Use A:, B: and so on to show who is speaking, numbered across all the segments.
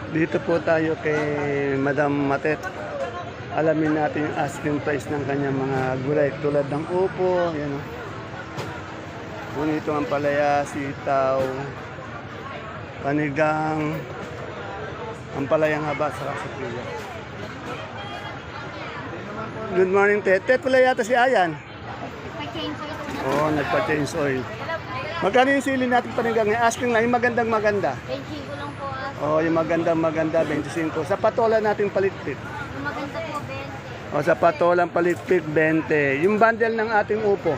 A: Dito po tayo kay Madam Matet. Alamin natin yung asking price ng kanyang mga gulay tulad ng upo, yan o. Bonito ang palaya, sitaw, panigang, ang palayang haba sa kasapiya. Good morning, Tet. Tet, pala yata si Ayan. Oo, nagpa-change oil. Magkano yung sili natin panigang? Asking na yung magandang maganda.
B: 25 lang po
A: Oh, yung magandang maganda, 25. Sa patola natin palitpit.
B: Yung maganda po, 20.
A: O, sa patolang palitpit, 20. Yung bundle ng ating upo.
B: 13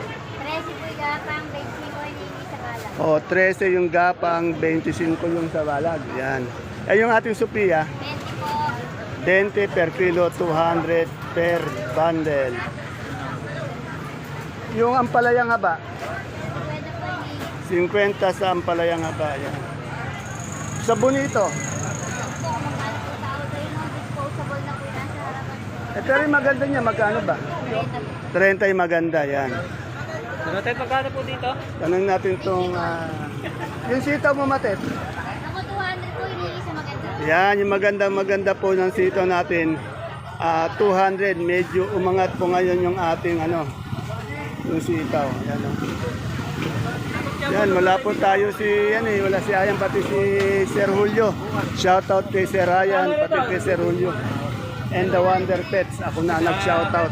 B: po yung gapang, 25 hinihingi sa balag.
A: O, 13 yung gapang, 25 yung sa balag. Yan. Eh, yung ating Sophia,
B: 20 po.
A: 20 per kilo, 200 per bundle. Yung ampalayang haba,
B: Pwede po hinihingi.
A: 50 sa ampalayang haba. Yan. Sa bonito,
B: Po, magkano po tao kayo ng disposable na po yan sa harapan po.
A: eh, pero yung maganda niya, magkano ba?
B: 30 po.
A: 30 yung maganda, yan.
C: Matet, magkano po dito?
A: Tanong natin itong, yung sitaw mo, Matet.
B: Ako 200 po hinihingi sa maganda.
A: Yan, yung maganda po ng sitaw natin. 200, medyo umangat po ngayon yung ating yung sitaw. Yan, yan, wala po tayo wala si Ayan, pati si Sir Julio. Shoutout kay Sir Ryan, pati kay Sir Julio. And the Wonder Pets, ako na nag-shoutout.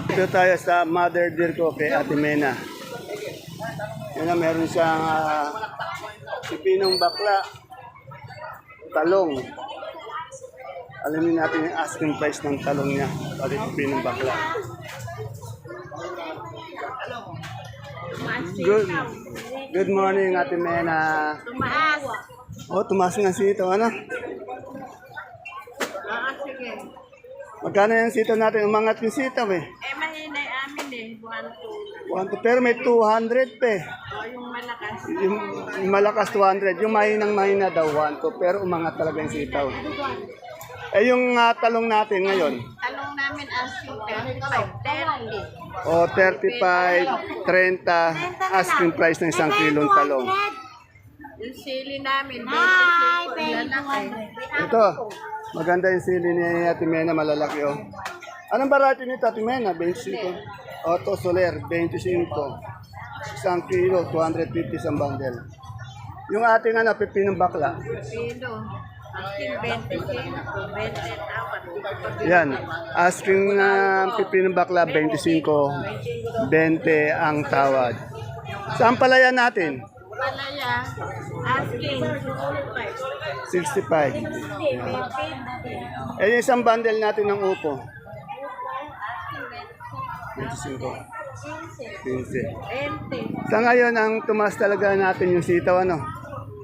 A: Dito tayo sa Mother Dear ko kay Ate Mena. Yan na, meron siyang pipinong bakla, talong. Alamin natin yung asking price ng talong niya. Pati pipinong bakla. Good morning, Ate Mena.
B: Tumaas.
A: Oh, tumaas nga sito, ano?
B: Sige.
A: Magkano yung sito natin? Umangat yung sito, eh.
B: Mahina amin buwan to.
A: Pero may 200 pe.
B: Yung malakas.
A: Yung malakas 200. Yung mahina daw 1 pero umangat talaga yung sitaw. Eh, yung talong natin ngayon?
B: Talong namin asking 35, 30.
A: O, 35, 30, asking price ng isang kilong talong.
B: Yung sili namin, 25. Lalaki.
A: Ito, maganda yung sili ni Ate Mena, malalaki oh. Anong variety nito, Ate Mena? 25. Otto Soler, 25. Isang kilo, 250 isang bundle. Yung ating pipinong bakla.
B: Pino. Asking 25. 20 tawad.
A: Yan, asking pipinong bakla, 25. 20 ang tawad. Saan palaya natin?
B: Palaya. Asking
A: 65. Eh, yung isang bundle natin ng upo. 25. 15.
B: 20.
A: Sa ngayon, ang tumaas talaga natin yung sitaw,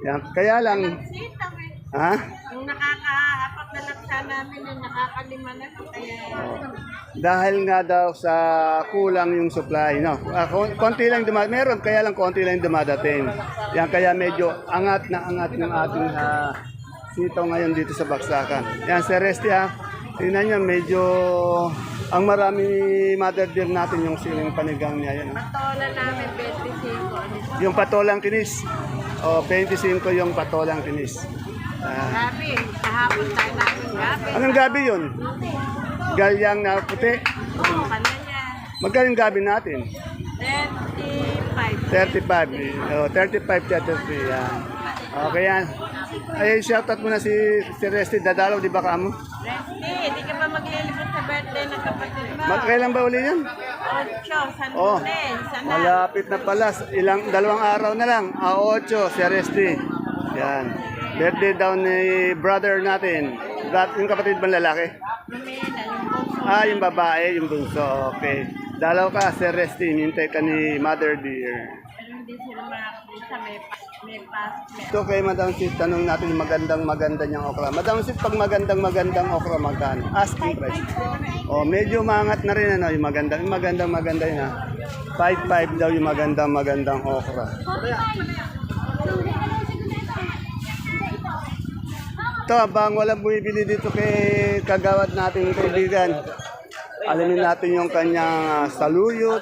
A: Yan, kaya lang,
B: Sitaw
A: ha?
B: Yung nakakaapat na laksa namin, yung nakakalima na. Kaya
A: Dahil nga daw sa kulang yung supply, konti lang meron, kaya lang konti lang dumadating. Yan, kaya medyo angat na angat yung ating sitaw ngayon dito sa Baksakan. Yan, Sir Resty, tingnan nyo, medyo ang marami Mother Dear natin yung siling panigang niya. Yan,
B: patola namin, 25.
A: Yung patolang kinis. O, 25 yung patolang kinis.
B: Gabi, kahapon tayo namin gabi.
A: Anong gabi yun? Galyang na puti.
B: Oo, kananya.
A: Magkano yung gabi natin?
B: 35.
A: 35. 35, 33. Yan. Okay yan. Ay, shoutout mo na si Resty. Dadalaw, di ba ka mo?
B: Resty, di ka ba maglilibot sa birthday ng kapatid mo?
A: Kailan ba uli yan?
B: 8, San
A: Oh,
B: Lunes. Sana.
A: malapit na pala. Dalawang araw na lang. 8, si Resty. Yan. Birthday daw ni brother natin. Yung kapatid bang lalaki?
B: Lumina, yung bunso.
A: Yung babae, yung bunso. Okay. Dalaw ka, Sir Resty. Hintay ka ni Mother Dear.
B: Pero hindi sila makakita, may pass.
A: Ito kay Madam Sid, tanong natin yung maganda niyang okra. Madam Sid, pag magandang okra, magkano? Asking price. Medyo maangat na rin, yung maganda yun, 5-5 daw yung magandang okra. Ito, abang walang bumibili dito kay kagawad nating kaibigan. Alamin natin yung kanyang saluyot,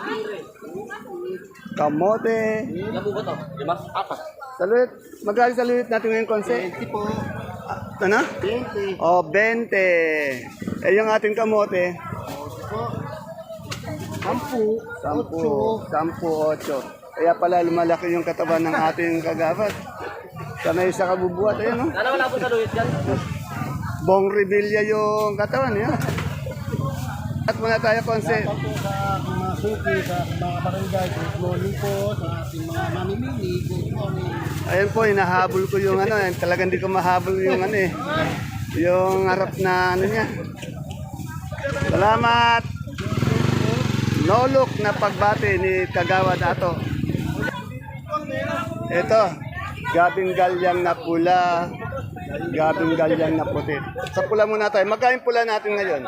A: kamote.
C: Ilan po ba ito? 5? 4.
A: Saluit. Magkali saluit natin ngayon, Konse?
C: 20 po.
A: Ano?
C: 20.
A: O, 20. Eh, yung ating kamote? 10, 8. Kaya pala lumalaki yung katawan ng ating kagawad. Sanay sa kabubuhat. Ayan, no?
C: Sana wala po sa luwit dyan.
A: Bong Revilla yung katawan, yan. At muna tayo, Konse.
D: Po sa ating mga suki, sa mga barangay, good morning po, sa ating mga mamimili, good morning.
A: Ayan po, hinahabol ko yung ano, talagang di ko mahabol yung ano eh. Yung harap na ano niya. Salamat! No look na pagbati ni Kagawad Ato. Ito, gabing galyang na pula, gabing galyang na puti. Sa pula muna tayo. Magkain pula natin ngayon.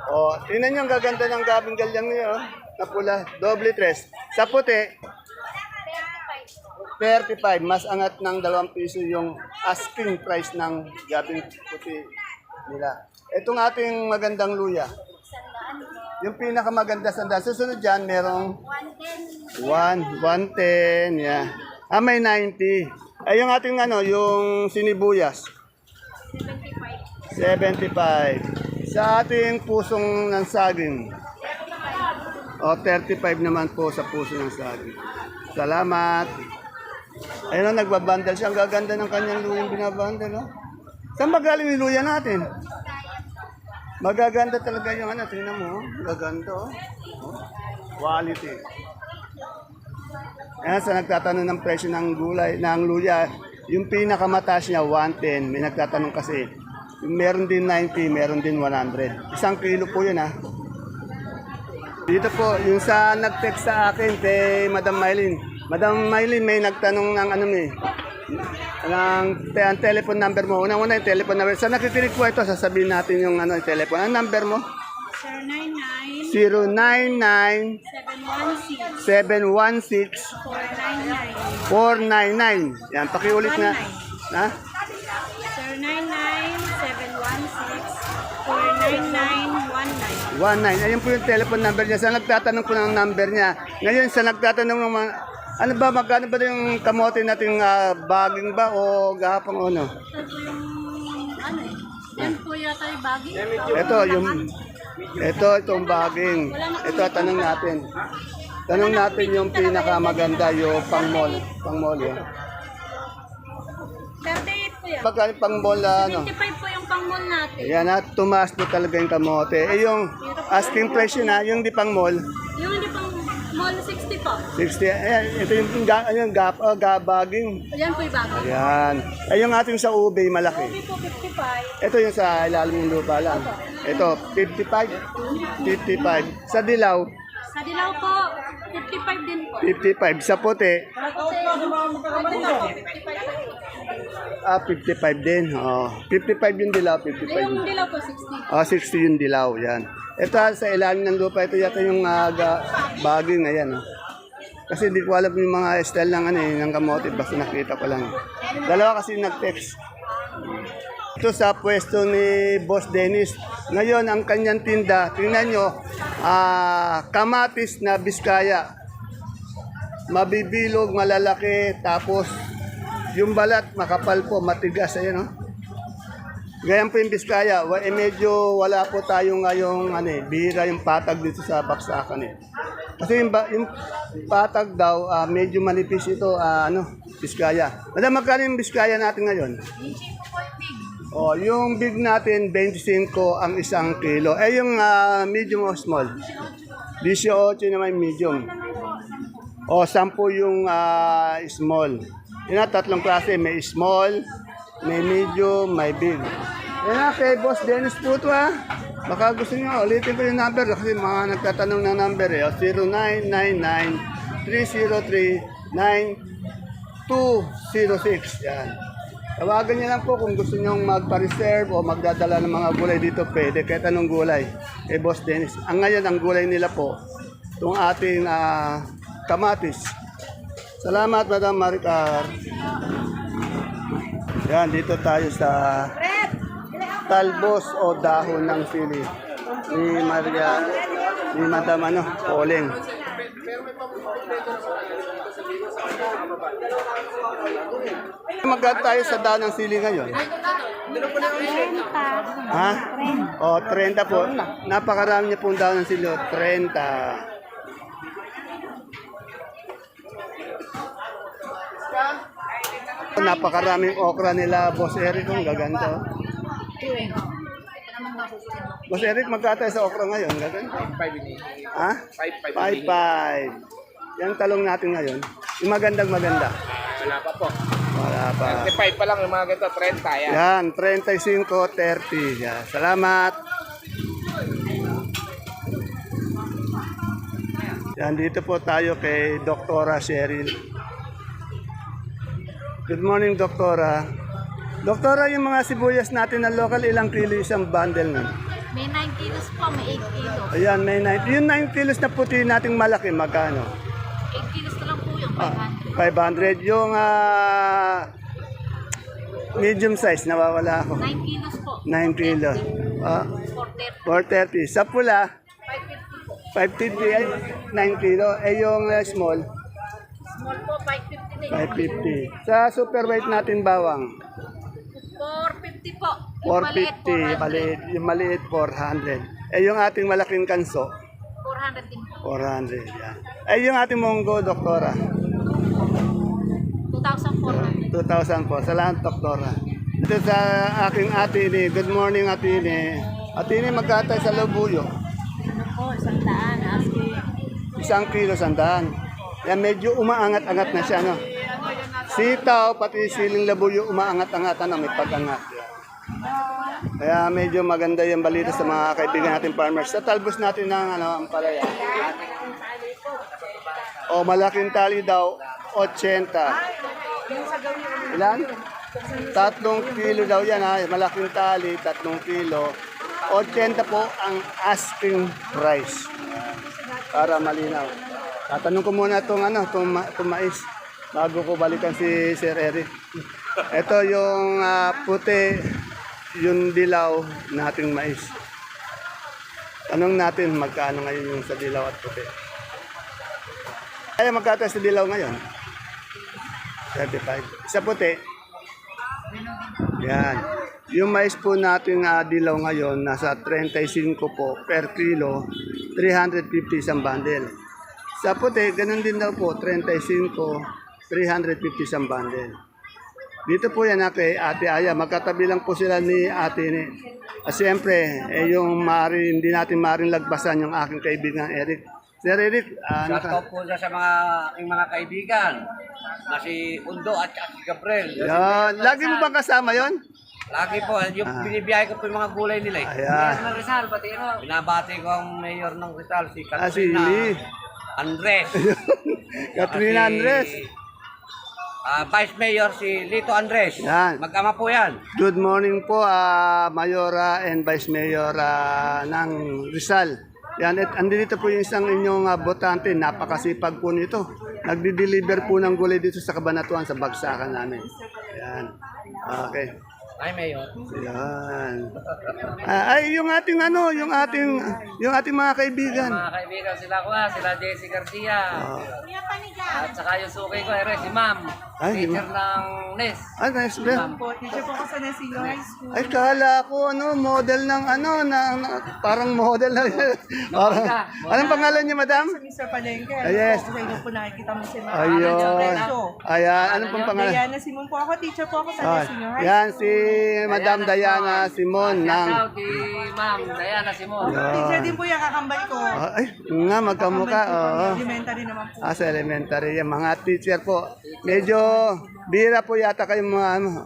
A: O, tingnan nyo ang gaganda ng gabing galyang niyo, oh, na pula. Doble tres. Sa puti, 35. Mas angat ng 2 piso yung asking price ng gabing puti nila. Itong ating magandang luya. Yung pinakamaganda sandaan. Susunod dyan, merong 110. Yeah. Ah, may 90. Ay, yung ating ano, yung sinibuyas. 75. Sa ating pusong ng saging. O, 35 naman po sa puso ng saging. Salamat. Ayun o, nagbabandal siya. Ang gaganda ng kanyang luyang binabandal, no? Saan ba galing yung luya natin? Magaganda talaga yung ano. Tingnan mo, oh. Magaganda, oh. Quality. Ayan, sa nagtatanong ng presyo ng gulay, ng luya, yung pinakamataas niya, 110. May nagtatanong kasi, meron din 90, meron din 100. 1 kilo po yun, ha. Dito po, yung sa nag-text sa akin kay Madam Maylin. Madam Maylin, may nagtanong ng ano ni, ng telephone number mo. Unang-una yung telephone number. Sa nakikinig po ito, sasabihin natin yung ano, yung telephone. Ang number mo? 099 716 499. Yan, pakiulit na. Ha? 19. Ayun po yung telephone number niya. Sa nagtatanong po ng number niya. Ngayon, sa nagtatanong ng mga, ano ba, magkano ba yung kamote nating baging ba o gahapang ano?
B: Yan po yata yung bagay.
A: Itong baging. Ito, tanong natin. Tanong natin yung pinakamaganda, yung pang-mall. Pang-mall, yun.
B: 38 po yan.
A: Magkano pang-mall, ano?
B: 25 po yung pang-mall natin.
A: Ayan na, tumaas po talaga yung kamote. Eh, yung asking price yun na, yung di pang-mall,
B: Yung hindi pang mall, 60 po.
A: 60. Ayan, ito yung baging.
B: Yan po yung bagay.
A: Ayan. Ay, yung ating sa ube, malaki.
B: Hindi po 55.
A: Ito yung sa ilalim ng lupa lang. Ito, 55. 55. Sa dilaw,
B: Sa dilaw po, 55 din po.
A: 55. Sa puti,
B: Kasi,
A: ah, 55 din. Oh, 55 yung dilaw, 55
B: yung
A: yung...
B: dilaw po, 60.
A: Oh, 60 yung dilaw, yan. Ito sa ilalim ng lupa, ito yata yung baging, ayan. Oh. Kasi hindi ko alam yung mga style ng, ano, ng kamote, basta nakita ko lang. Dalawa kasi nag-text. Ito sa pwesto ni Boss Dennis. Ngayon, ang kanyang tinda, tingnan nyo, kamatis na Biskaya. Mabibilog, malalaki, tapos yung balat, makapal po, matigas, ayan, oh. Ganyan po yung Biskaya, medyo wala po tayo ngayong bihira yung patag dito sa baksakan eh. Kasi yung patag daw, medyo manipis ito, Biskaya. Madam, magkano yung Biskaya natin ngayon? Oh, yung big natin, 25 ang 1 kilo. Eh, yung medium o small? 18 naman medium. O, 10 yung small. Yun na, 3 klase. May small, may medium, may big. Yan na, kay Boss Dennis po ito, ha. Baka gusto nyo, ulitin ko yung number kasi mga nagtatanong ng number eh. 0999-303-9206. Yan. Tawagan niyo lang po kung gusto nyo magpa-reserve o magdadala ng mga gulay dito. Pwede kahit anong gulay. Kay Boss Dennis. Ang ngayon, ang gulay nila po, itong ating kamatis. Salamat, Madam Maricar. Yan, dito tayo sa talbos o dahon ng sili ni Maria, ni Madam Poleng. Magkano tayo sa daan ng sili ngayon?
B: 30.
A: Ha? O, 30 po. Napakarami niya pong daan ng sili. 30. Napakaraming okra nila, Boss Eric. Ang gaganda. Boss Eric, magkano tayo sa okra ngayon? Gaganda.
C: 5
A: Ha? 5-5. Yung talong natin ngayon. Yung magandang-maganda.
C: Wala pa po.
A: Wala pa.
C: 5 pa lang yung mga ganito, 30 yan.
A: Yan, 35-30. Yan. Salamat. Yan, dito po tayo kay Doktora Cheryl. Good morning, Doktora. Doktora, yung mga sibuyas natin na local, ilang kilo isang bundle nun?
B: May 9 kilos po, may 8 kilos.
A: Ayan, may 9. Yung 9 kilos na puti nating malaki, magkano?
B: 8 kilos na lang po yung
A: 500.
B: 500.
A: Yung medium size, nawawala ako.
B: 9 kilos po.
A: 9 kilos. 430.
B: 430.
A: Sa pula,
B: 550 po.
A: 550 ay 9 kilo. Eh yung small,
B: Small po, 550 din.
A: 550. Sa super weight natin bawang,
B: 450 po. Yung maliit,
A: 450.
B: 400.
A: Maliit, yung maliit, 400. Eh yung ating malaking kanso,
B: 400 din po.
A: 400. Yan. Eh yung ating monggo, Doktora,
B: 2,400.
A: 2,000 po. Salamat, Doktora. Ito sa aking ate ni. Good morning, ate ni. Ate ni, magkatay sa labuyo.
B: Ano po, 100. Asking.
A: 1 kilo, 100. Yan, medyo umaangat-angat na siya, no? Sitaw, pati siling labuyo, umaangat-angat, ano, may pag-angat. Kaya medyo maganda yung balita sa mga kaibigan natin farmers. Sa talbos natin ng ano, ang palaya. O, malaking tali daw, 80. Ilan? 3 kilo daw yan, ha? Malaking tali, 3 kilo. 80 po ang asking price. Para malinaw. Tatanong ko muna itong mais bago ko balikan si Sir Eric. Ito yung puti, yung dilaw nating mais. Tanong natin magkano ngayon yung sa dilaw at puti. Ay, magkano sa dilaw ngayon? 35. Sa puti? Yan. Yung mais po natin dilaw ngayon, nasa 35 po per kilo, 350 isang bundle. Sa puti, ganun din daw po, 35, 350 isang bundle. Dito po yan kay Ate Aya, magkatabi lang po sila ni Ate ni. Siyempre, yung hindi natin maaaring lagpasan yung aking kaibigan Eric. Sir Eric,
C: Shoutout po siya sa aking mga kaibigan na si Undo at si Gabriel.
A: yan. Lagi mo bang kasama yon?
C: Lagi po, yung binibiyahe ko po yung mga gulay nila.
A: Ayan.
C: Ng Rizal, pati ano. Binabati ko ang mayor ng Rizal, si
A: Si
C: Katrina
A: Lee.
C: Andres.
A: Katrina Andres.
C: Vice Mayor si Lito Andres.
A: Yan.
C: Mag-ama po yan.
A: Good morning po, Mayora and Vice Mayor ng Rizal. Yan, at andito po yung isang inyong botante, napakasipag po nito. Nagdi-deliver po ng gulay dito sa Cabanatuan, sa bagsakan namin. Yan. Okay.
C: Ay, Mayor.
A: Yan. Ay, yung ating mga kaibigan.
C: Mga kaibigan sila sila Jesse Garcia. At saka yung suki ko, si Ma'am.
A: Ay,
C: Teacher ng NES.
A: Ay, nice ba?
E: Teacher po ko sa Nasilo High School.
A: Ay, kala ko, model ng parang model na. Parang, anong pangalan niya, madam?
E: Sa Mr. Palengke.
A: Yes.
E: Sa inyo po nakikita mo si Ma'am.
A: Ayun. Ayan, anong pang pangalan?
E: Diana Simon po ako. Teacher po ako sa Nasilo High
A: Yan, si Madam Diana Simon ng...
C: Shoutout kay Ma'am Diana Simon.
E: School. Teacher din po yung kakambal ko.
A: Ay, nga, magkamukha. Oo.
E: Elementary naman po.
A: Sa elementary, yung mga teacher po. Medyo bira po yata kayo mga ano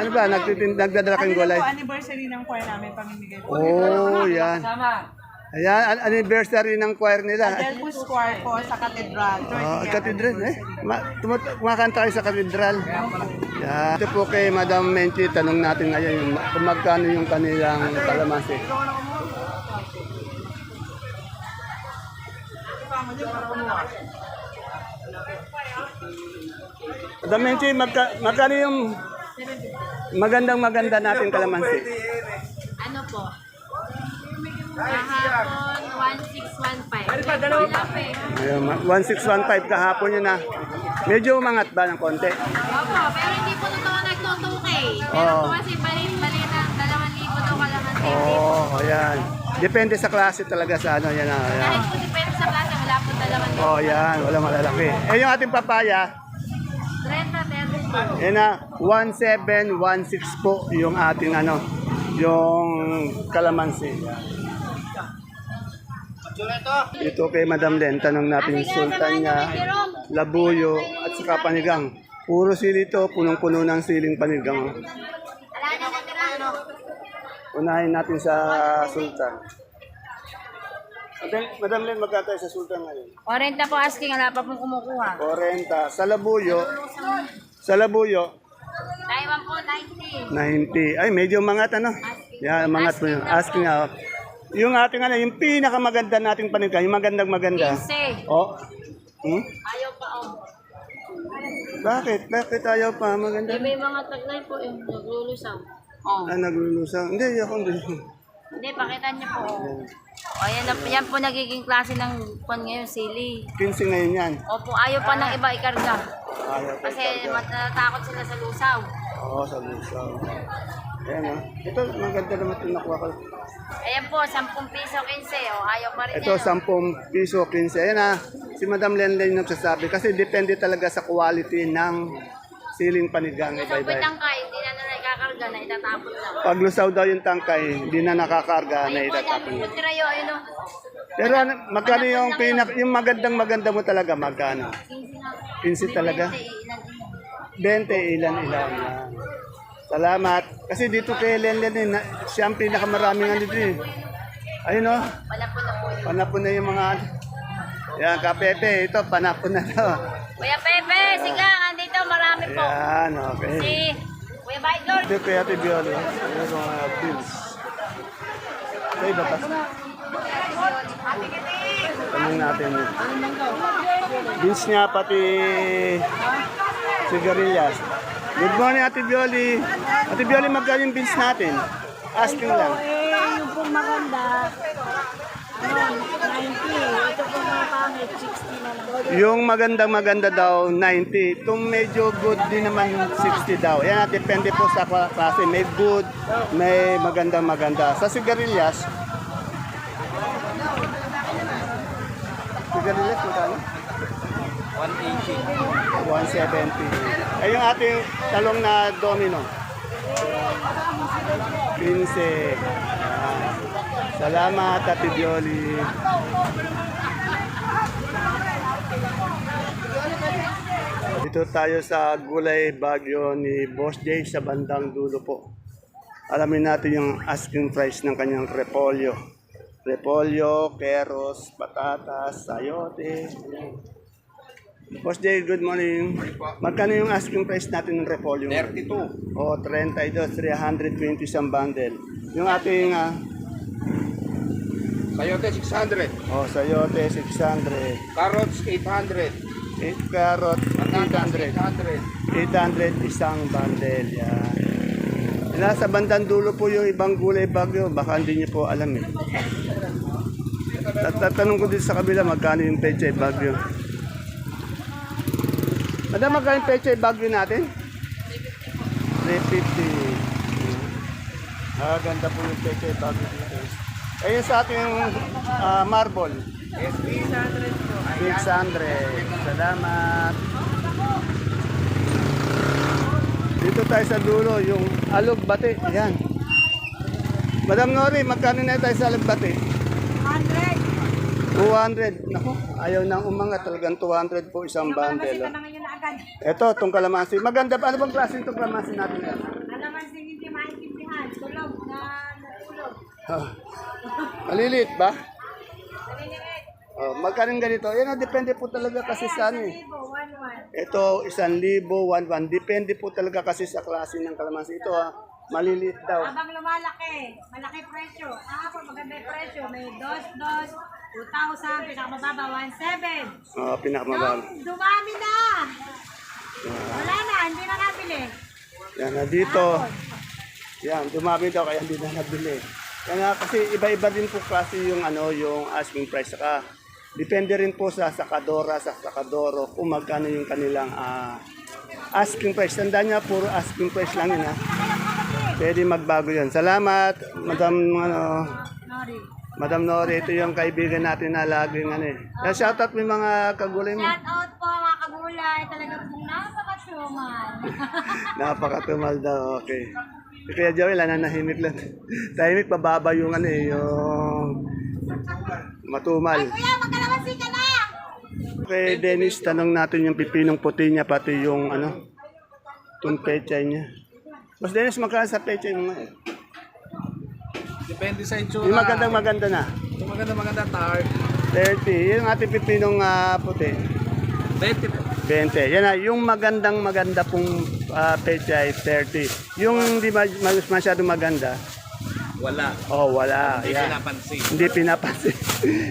A: ba, nagdadala kayong gulay?
E: Po, anniversary ng choir namin, pamimigay po.
A: Oh, yan.
C: Sama.
A: Ayan, anniversary ng choir nila.
E: Delphus Choir po sa Cathedral.
A: Katedral, kumakanta kayo sa katedral. Yan. Ito po kay Madam Menchi, tanong natin ngayon kung magkano yung kanilang kalamansi. Madam Menchi, magkano yung maganda natin kalamansi?
B: Ano po? Kahapon, 1615.
A: Ayun, 1615 kahapon yun na. Medyo umangat ba ng konti?
B: Opo, pero hindi po totoo nagtutuki. Pero
A: Oo.
B: po kasi bali na 2,000 daw kalamansi.
A: Oo, ayan. Depende sa klase talaga sa ano, yan. Ayan.
B: Kahit po depende sa klase, wala po 2,000.
A: Oh, yan. Wala malalaki. Eh, yung ating papaya,
B: 30 po.
A: yan na, 1716 po yung ating ano, yung kalamansi. Ito kay Madam Len, tanong natin yung sultan niya, labuyo, at saka panigang. Puro sili ito, punong-puno ng siling panigang.
B: Wala na natira.
A: Unahin natin sa sultan. Madam Len, magkatayo sa sultan ngayon?
B: 40 po asking, wala pa pong kumukuha.
A: 40. Sa labuyo,
B: Taiwan po, 90.
A: 90. Ay, medyo mangat ano? Yan, mangat po yun. Asking nga. Yung ating ano, yung pinakamaganda nating panigang, yung magandang-maganda.
B: 15.
A: Oh. Hmm?
B: Ayaw pa oh.
A: Bakit? Bakit ayaw pa? Maganda.
B: May mga taglay po yung naglulusaw. Oh.
A: Ah, naglulusaw. Hindi, ako hindi.
B: Hindi, pakita niyo po. O, yan po nagiging klase ng pan ngayon, sili.
A: 15 ngayon yan.
B: Opo, ayaw pa ng iba ikarga.
A: Ayaw pa.
B: Kasi matatakot sila sa lusaw.
A: Oo, sa lusaw. Ayan ah. Ito, maganda naman ito nakuha ko.
B: Ayan po, 10 piso 15. O, ayaw pa rin
A: Ito,
B: yan.
A: 10 piso, 15. Ayan ah. Si Madam Lenlen yung nagsasabi. Kasi depende talaga sa quality ng siling panigang.
B: Kung sa
A: Iba-iba.
B: pitangkay, hindi na nakakarga na itatapon lang.
A: Pag lusaw daw yung tangkay, hindi na nakakarga na
B: Ayun po, dami
A: itatapon.
B: po tirayo, ayun o.
A: Pero ano, magkano yung yung maganda mo talaga, magkano? 15 talaga? 20, ilan. Yan. Salamat. Kasi dito kay Lenlen, siya ang pinakamaraming ano dito eh. Ayun o,
B: Panapon na po yun.
A: panapon na yung mga ano. Yan, Kapepe, ito, panapon na to.
B: Kuya Pepe, siga, andito, marami po.
A: Yan, okay.
B: Si Kuya Baidor.
A: Ito kay Ate Biolo. Yung mga bills. Okay, batas. Tanong natin yun. Bills niya, pati sigarilyas. Good morning, Ate Bioli. Ate Bioli, magkano yung bills natin? Asking lang.
F: Yung pong maganda, 90. Ito pong mga pangit, 60 na lang.
A: Yung magandang-maganda daw, 90. Itong medyo good din naman, 60 daw. Yan, depende po sa klase. May good, may magandang-maganda. Sa sigarilyas, magkano? 170. Ay, yung ating talong na domino. 15. Salamat, Ate Bioli. Dito tayo sa Gulay Bagyo ni Boss Jay sa bandang dulo po. Alamin natin yung asking price ng kanyang repolyo. Repolyo, keros, patatas, sayote. Boss Jay, good morning. Magkano yung asking price natin ng repolyo?
C: 32.
A: O, 32, 320 isang bundle. Yung ating
C: Sayote 600.
A: sayote, 600.
C: Carrots 800.
A: Carrot,
C: Patatas
A: 800.
C: 800.
A: 800 isang bundle. Yan. Nasa bandang dulo po yung ibang gulay bagyo. Baka hindi niyo po alam eh. Tatanong ko din sa kabila magkano yung pechay bagyo. Madam, magkano yung pechay bagyo natin? 350. Ganda po yung pechay bagyo dito. Ayun sa ating marble. 600 po. 600. Salamat. Dito tayo sa dulo, yung alog bate. Yan. Madam Nori, magkano na tayo sa alog bate? 200. Naku, ayaw nang umangat. Talagang 200 po isang bundle. Ito, itong kalamansi. Maganda pa. Ano bang klase itong kalamansi natin?
F: Kalamansi hindi maintindihan. Tulog na natulog.
A: Maliliit ba? Magkano ganito? Yan, depende po talaga kasi sa ano eh.
F: 1-1.
A: Ito, 1,000, 1,100. Depende po talaga kasi sa klase ng kalamansi. Ito maliliit daw.
F: Habang lumalaki, malaki presyo. Kahapon maganda yung presyo. May 2,200, 2,000, pinakamababa 1,700.
A: Pinakamababa.
F: Dumami na! Wala na, hindi na nabili.
A: Yan na dito. Yan, dumami daw kaya hindi na nabili. Kaya kasi iba-iba din po kasi yung yung asking price, saka depende rin po sa sakadora, sa sakadoro kung magkano yung kanilang asking price. Tandaan niya, puro asking price lang yun, ha. Pwede magbago yun. Salamat, Madam Nori. Ito yung kaibigan natin na laging shoutout mo yung mga kagulay mo.
F: Shout out po mga kagulay. Talagang pong napakasuman.
A: Napakatumal daw, okay. Kaya Joel, nanahimik lang. Tahimik, pababa yung yung matumal.
F: Kuya, magkalamansi ka na!
A: Okay, Dennis, tanong natin yung pipinong puti niya, pati yung itong pechay niya. Mas Dennis, magkano sa pechay mo ngayon?
D: Depende sa itsura.
A: Yung maganda na.
D: Yung maganda, tar.
A: 30. Yung ating pipinong puti.
D: 20 po.
A: 20. Yan na, yung maganda pong pechay, 30. Yung hindi masyadong maganda,
D: Wala.
A: wala. Yan.
D: Pinapansin.
A: Hindi pinapansin.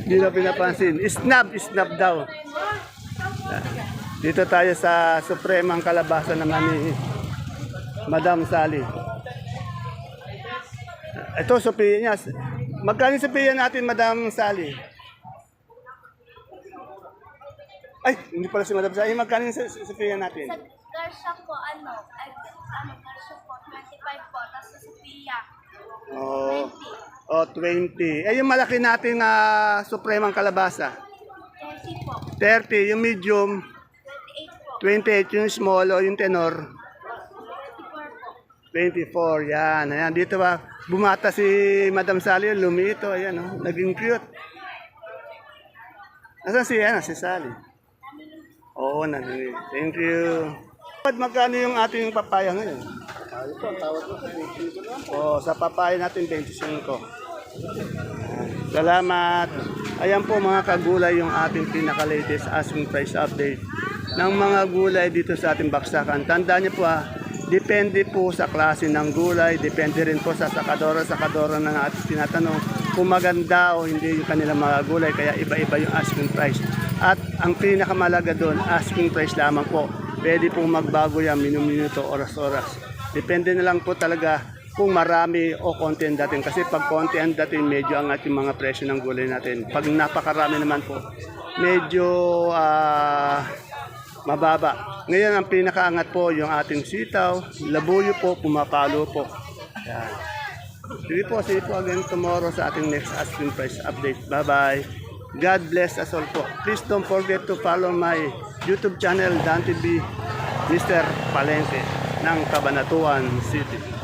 A: Hindi na pinapansin. Snap daw. Dito tayo sa Supremang Kalabasa naman ni Madam Sally. Ito, Sophia niya. Magkano Sophia natin, Madam Sally? Ay, hindi pala si Madam Sally. Magkano yung Sophia natin?
B: Garcia po, Garcia po, 25 po. Tapos sa Sophia,
A: Oh, 20. Eh, yung malaki nating Supremang Kalabasa.
B: 30 po,
A: 30. Yung medium,
B: 28 po,
A: 28. Yung small o yung tenor,
B: 24 po.
A: 24. Yan. Ayan, dito ba? Bumata si Madam Sally. Lumito. Ayan, oh. Naging cute. Nasaan si Sally? Oo, nandun. Thank you. Magkano yung ating papaya ngayon? Ito, tawad mo sa 25. Sa papaya natin 25. Salamat. Ayan po mga kagulay yung ating pinaka-latest asking price update ng mga gulay dito sa ating baksakan. Tandaan niyo po depende po sa klase ng gulay, depende rin po sa sakadora na natin tinatanong kung maganda o hindi yung kanilang mga gulay, kaya iba-iba yung asking price. At ang pinakamalaga doon, asking price lamang po. Pwede pong magbago yan, minuto, oras-oras. Depende na lang po talaga kung marami o konti ang dating. Kasi pag konti ang dating, medyo angat yung mga presyo ng gulay natin. Pag napakarami naman po, medyo mababa. Ngayon ang pinakaangat po yung ating sitaw, labuyo po, pumapalo po. Yan. See po again tomorrow sa ating next asking price update. Bye-bye. God bless us all po. Please don't forget to follow my YouTube channel, Dan TV, Mr. Palente ng Cabanatuan City.